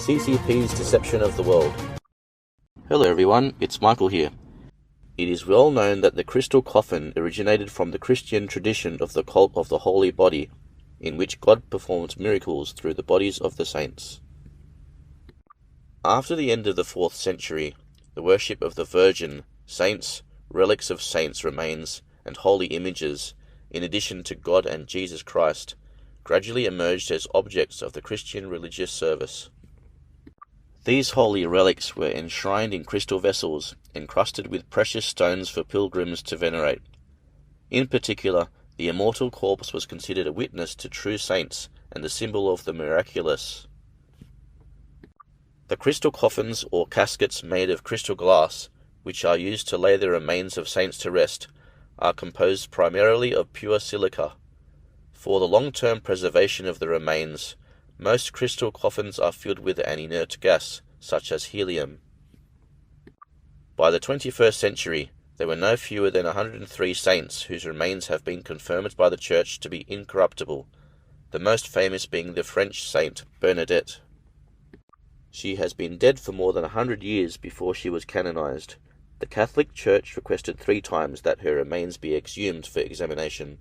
CCP's deception of the world. Hello everyone, it's Michael here. It is well known that the crystal coffin originated from the Christian tradition of the cult of the Holy Body, in which God performed miracles through the bodies of the saints. After the end of the 4th century, the worship of the Virgin, saints, relics of saints' remains, and holy images, in addition to God and Jesus Christ, gradually emerged as objects of the Christian religious service. These holy relics were enshrined in crystal vessels, encrusted with precious stones for pilgrims to venerate. In particular, the immortal corpse was considered a witness to true saints and a symbol of the miraculous. The crystal coffins or caskets made of crystal glass, which are used to lay the remains of saints to rest, are composed primarily of pure silica. For the long-term preservation of the remains, most crystal coffins are filled with an inert gas, such as helium. By the 21st century, there were no fewer than 103 saints whose remains have been confirmed by the Church to be incorruptible, the most famous being the French saint Bernadette. She has been dead for more than 100 years before she was canonized. The Catholic Church requested 3 times that her remains be exhumed for examination.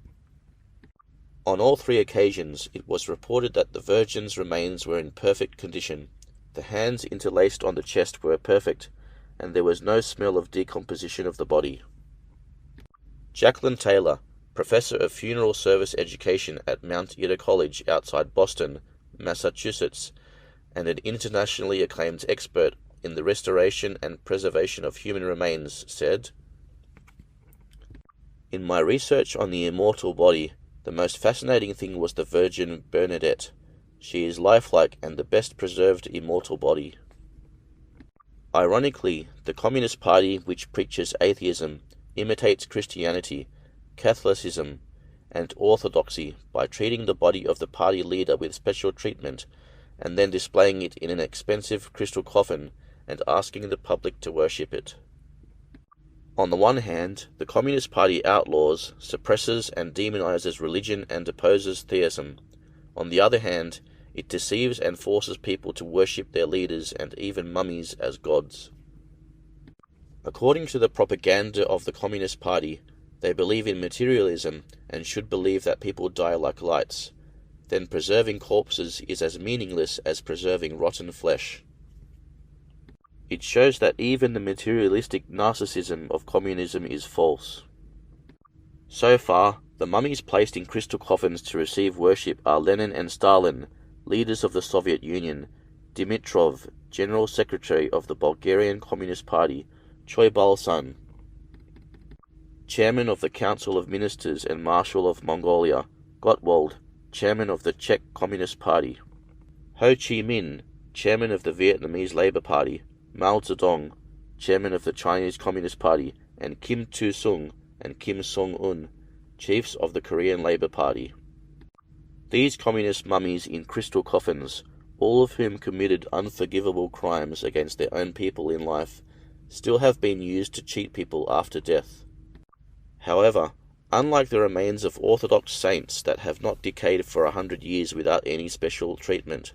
On all 3 occasions, it was reported that the Virgin's remains were in perfect condition. The hands interlaced on the chest were perfect, and there was no smell of decomposition of the body. Jacqueline Taylor, professor of funeral service education at Mount Ida College outside Boston, Massachusetts, and an internationally acclaimed expert in the restoration and preservation of human remains, said, "In my research on the immortal body, the most fascinating thing was the Virgin Bernadette. She is lifelike and the best preserved immortal body." Ironically, the Communist Party, which preaches atheism, imitates Christianity, Catholicism, and orthodoxy by treating the body of the party leader with special treatment and then displaying it in an expensive crystal coffin and asking the public to worship it. On the one hand, the Communist Party outlaws, suppresses, and demonizes religion and opposes theism. On the other hand, it deceives and forces people to worship their leaders and even mummies as gods. According to the propaganda of the Communist Party, they believe in materialism and should believe that people die like lights. Then preserving corpses is as meaningless as preserving rotten flesh. It shows that even the materialistic narcissism of communism is false. So far, the mummies placed in crystal coffins to receive worship are Lenin and Stalin, leaders of the Soviet Union, Dimitrov, General Secretary of the Bulgarian Communist Party, Choibalsan, Chairman of the Council of Ministers and Marshal of Mongolia, Gottwald, Chairman of the Czech Communist Party, Ho Chi Minh, Chairman of the Vietnamese Labour Party, Mao Zedong, Chairman of the Chinese Communist Party, and Kim Tu-sung and Kim Song-un, chiefs of the Korean Labour Party. These communist mummies in crystal coffins, all of whom committed unforgivable crimes against their own people in life, still have been used to cheat people after death. However, unlike the remains of orthodox saints that have not decayed for 100 years without any special treatment,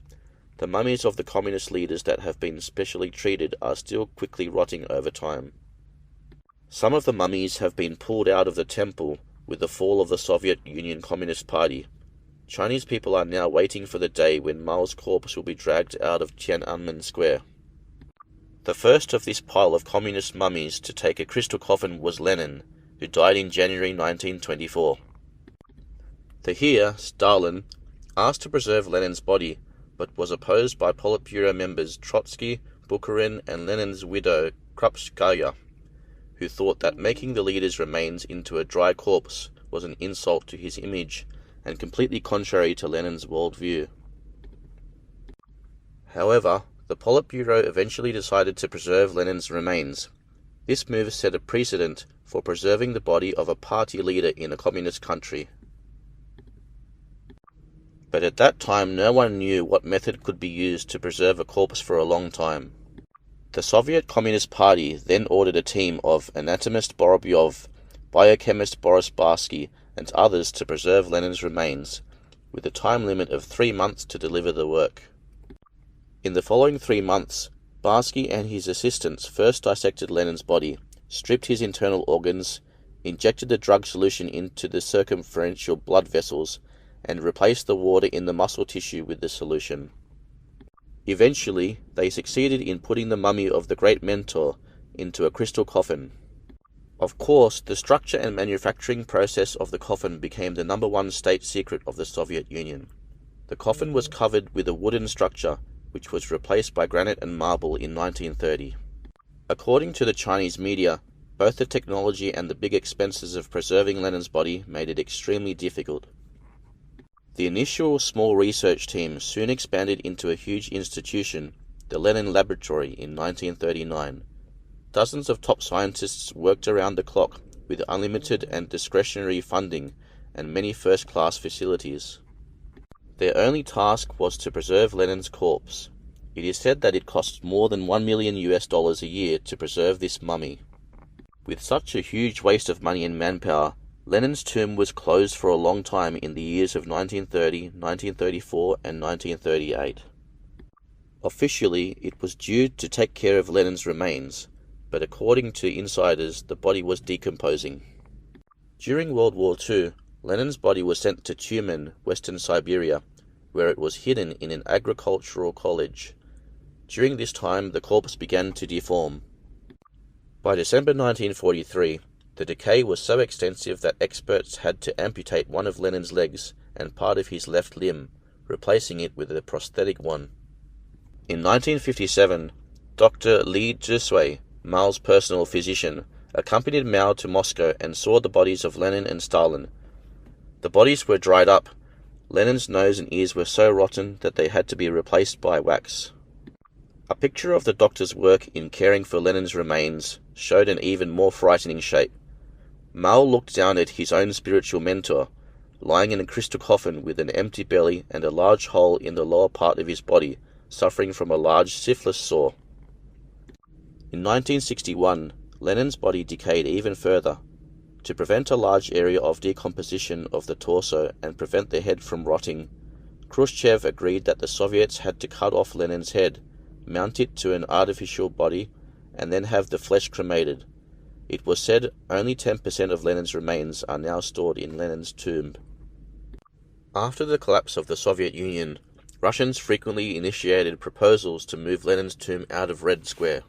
the mummies of the communist leaders that have been specially treated are still quickly rotting over time. Some of the mummies have been pulled out of the temple with the fall of the Soviet Union Communist Party. Chinese people are now waiting for the day when Mao's corpse will be dragged out of Tiananmen Square. The first of this pile of communist mummies to take a crystal coffin was Lenin, who died in January 1924. The heir, Stalin, asked to preserve Lenin's body, but was opposed by Politburo members Trotsky, Bukharin, and Lenin's widow Krupskaya, who thought that making the leader's remains into a dry corpse was an insult to his image and completely contrary to Lenin's worldview. However, the Politburo eventually decided to preserve Lenin's remains. This move set a precedent for preserving the body of a party leader in a communist country. But at that time no one knew what method could be used to preserve a corpse for a long time. The Soviet Communist Party then ordered a team of anatomist Borobyov, biochemist Boris Barsky, and others to preserve Lenin's remains, with a time limit of 3 months to deliver the work. In the following 3 months, Barsky and his assistants first dissected Lenin's body, stripped his internal organs, injected the drug solution into the circumferential blood vessels, and replaced the water in the muscle tissue with the solution. Eventually, they succeeded in putting the mummy of the great mentor into a crystal coffin. Of course, the structure and manufacturing process of the coffin became the #1 state secret of the Soviet Union. The coffin was covered with a wooden structure, which was replaced by granite and marble in 1930. According to the Chinese media, both the technology and the big expenses of preserving Lenin's body made it extremely difficult. The initial small research team soon expanded into a huge institution, the Lenin Laboratory, in 1939. Dozens of top scientists worked around the clock with unlimited and discretionary funding and many first-class facilities. Their only task was to preserve Lenin's corpse. It is said that it costs more than $1 million a year to preserve this mummy. With such a huge waste of money and manpower, Lenin's tomb was closed for a long time in the years of 1930, 1934, and 1938. Officially, it was due to take care of Lenin's remains, but according to insiders, the body was decomposing. During World War II, Lenin's body was sent to Tyumen, Western Siberia, where it was hidden in an agricultural college. During this time, the corpse began to deform. By December 1943, the decay was so extensive that experts had to amputate one of Lenin's legs and part of his left limb, replacing it with a prosthetic one. In 1957, Dr. Li Zhisui, Mao's personal physician, accompanied Mao to Moscow and saw the bodies of Lenin and Stalin. The bodies were dried up. Lenin's nose and ears were so rotten that they had to be replaced by wax. A picture of the doctor's work in caring for Lenin's remains showed an even more frightening shape. Mao looked down at his own spiritual mentor, lying in a crystal coffin with an empty belly and a large hole in the lower part of his body, suffering from a large syphilis sore. In 1961, Lenin's body decayed even further. To prevent a large area of decomposition of the torso and prevent the head from rotting, Khrushchev agreed that the Soviets had to cut off Lenin's head, mount it to an artificial body, and then have the flesh cremated. It was said only 10% of Lenin's remains are now stored in Lenin's tomb. After the collapse of the Soviet Union, Russians frequently initiated proposals to move Lenin's tomb out of Red Square.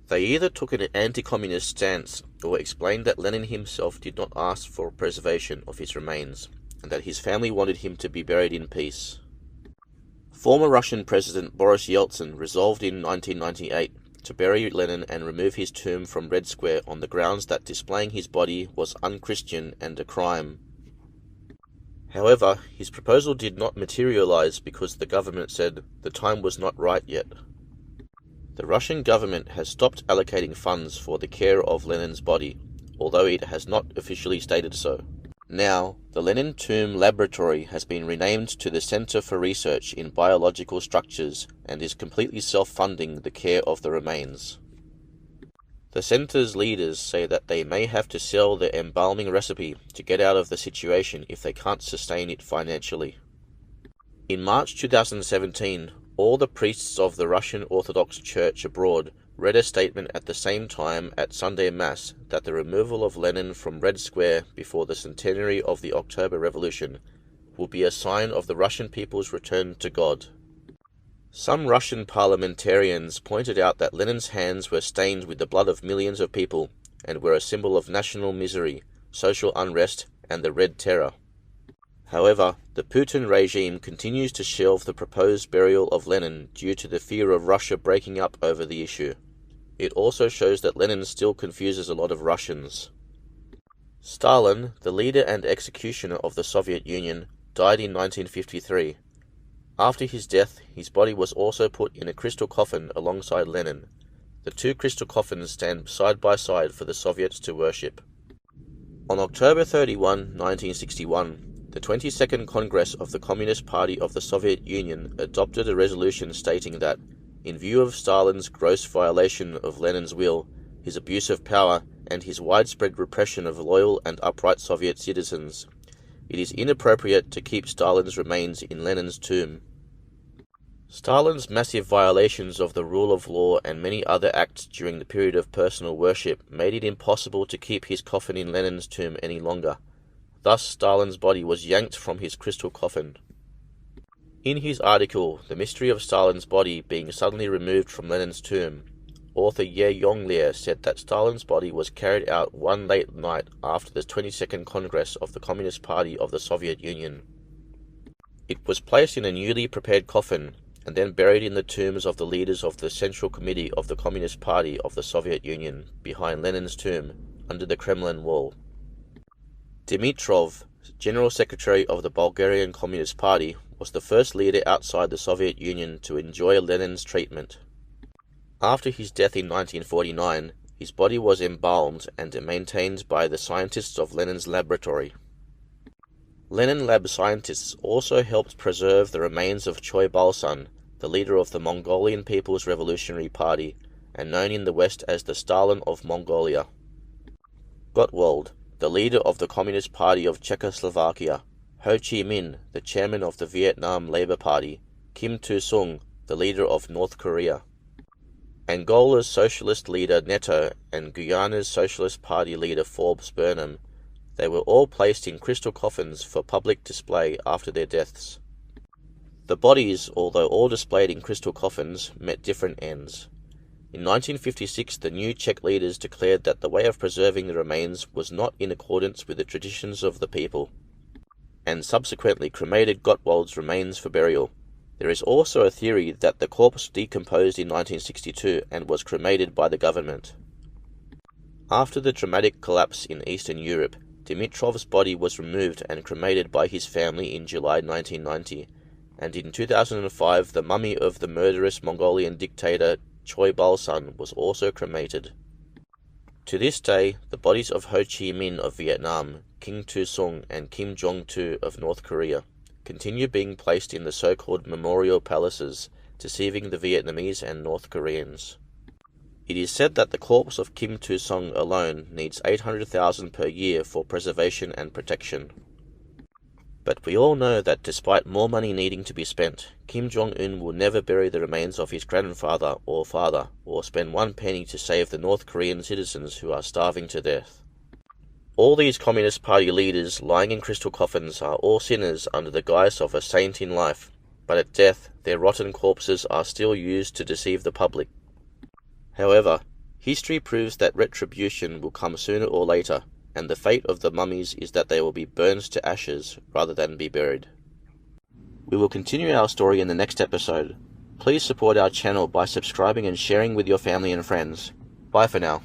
They either took an anti-communist stance or explained that Lenin himself did not ask for preservation of his remains, and that his family wanted him to be buried in peace. Former Russian President Boris Yeltsin resolved in 1998 to bury Lenin and remove his tomb from Red Square on the grounds that displaying his body was un-Christian and a crime. However, his proposal did not materialize because the government said the time was not right yet. The Russian government has stopped allocating funds for the care of Lenin's body, although it has not officially stated so. Now, the Lenin Tomb Laboratory has been renamed to the Center for Research in Biological Structures and is completely self-funding the care of the remains. The center's leaders say that they may have to sell their embalming recipe to get out of the situation if they can't sustain it financially. In March 2017, all the priests of the Russian Orthodox Church abroad read a statement at the same time at Sunday Mass that the removal of Lenin from Red Square before the centenary of the October Revolution will be a sign of the Russian people's return to God. Some Russian parliamentarians pointed out that Lenin's hands were stained with the blood of millions of people and were a symbol of national misery, social unrest, and the Red Terror. However, the Putin regime continues to shelve the proposed burial of Lenin due to the fear of Russia breaking up over the issue. It also shows that Lenin still confuses a lot of Russians. Stalin, the leader and executioner of the Soviet Union, died in 1953. After his death, his body was also put in a crystal coffin alongside Lenin. The two crystal coffins stand side by side for the Soviets to worship. On October 31, 1961, the 22nd Congress of the Communist Party of the Soviet Union adopted a resolution stating that, in view of Stalin's gross violation of Lenin's will, his abuse of power, and his widespread repression of loyal and upright Soviet citizens, it is inappropriate to keep Stalin's remains in Lenin's tomb. Stalin's massive violations of the rule of law and many other acts during the period of personal worship made it impossible to keep his coffin in Lenin's tomb any longer. Thus, Stalin's body was yanked from his crystal coffin. In his article, The Mystery of Stalin's Body Being Suddenly Removed from Lenin's Tomb, author Jong said that Stalin's body was carried out one late night after the 22nd Congress of the Communist Party of the Soviet Union. It was placed in a newly prepared coffin and then buried in the tombs of the leaders of the Central Committee of the Communist Party of the Soviet Union behind Lenin's tomb under the Kremlin wall. Dimitrov, General Secretary of the Bulgarian Communist Party, was the first leader outside the Soviet Union to enjoy Lenin's treatment. After his death in 1949, his body was embalmed and maintained by the scientists of Lenin's laboratory. Lenin lab scientists also helped preserve the remains of Choi Balsan, the leader of the Mongolian People's Revolutionary Party, and known in the West as the Stalin of Mongolia. Gottwald, the leader of the Communist Party of Czechoslovakia, Ho Chi Minh, the chairman of the Vietnam Labour Party, Kim Tu-sung, the leader of North Korea, Angola's socialist leader Neto, and Guyana's Socialist Party leader Forbes Burnham. They were all placed in crystal coffins for public display after their deaths. The bodies, although all displayed in crystal coffins, met different ends. In 1956, the new Czech leaders declared that the way of preserving the remains was not in accordance with the traditions of the people, and subsequently cremated Gottwald's remains for burial. There is also a theory that the corpse decomposed in 1962 and was cremated by the government. After the dramatic collapse in Eastern Europe, Dimitrov's body was removed and cremated by his family in July 1990, and in 2005 the mummy of the murderous Mongolian dictator Choi Balsan was also cremated. To this day, the bodies of Ho Chi Minh of Vietnam, Kim Tu-sung and Kim Jong-tu of North Korea continue being placed in the so-called memorial palaces, deceiving the Vietnamese and North Koreans. It is said that the corpse of Kim Tu-sung alone needs $800,000 per year for preservation and protection. But we all know that despite more money needing to be spent, Kim Jong-un will never bury the remains of his grandfather or father, or spend one penny to save the North Korean citizens who are starving to death. All these Communist Party leaders lying in crystal coffins are all sinners under the guise of a saint in life, but at death their rotten corpses are still used to deceive the public. However, history proves that retribution will come sooner or later, and the fate of the mummies is that they will be burned to ashes rather than be buried. We will continue our story in the next episode. Please support our channel by subscribing and sharing with your family and friends. Bye for now.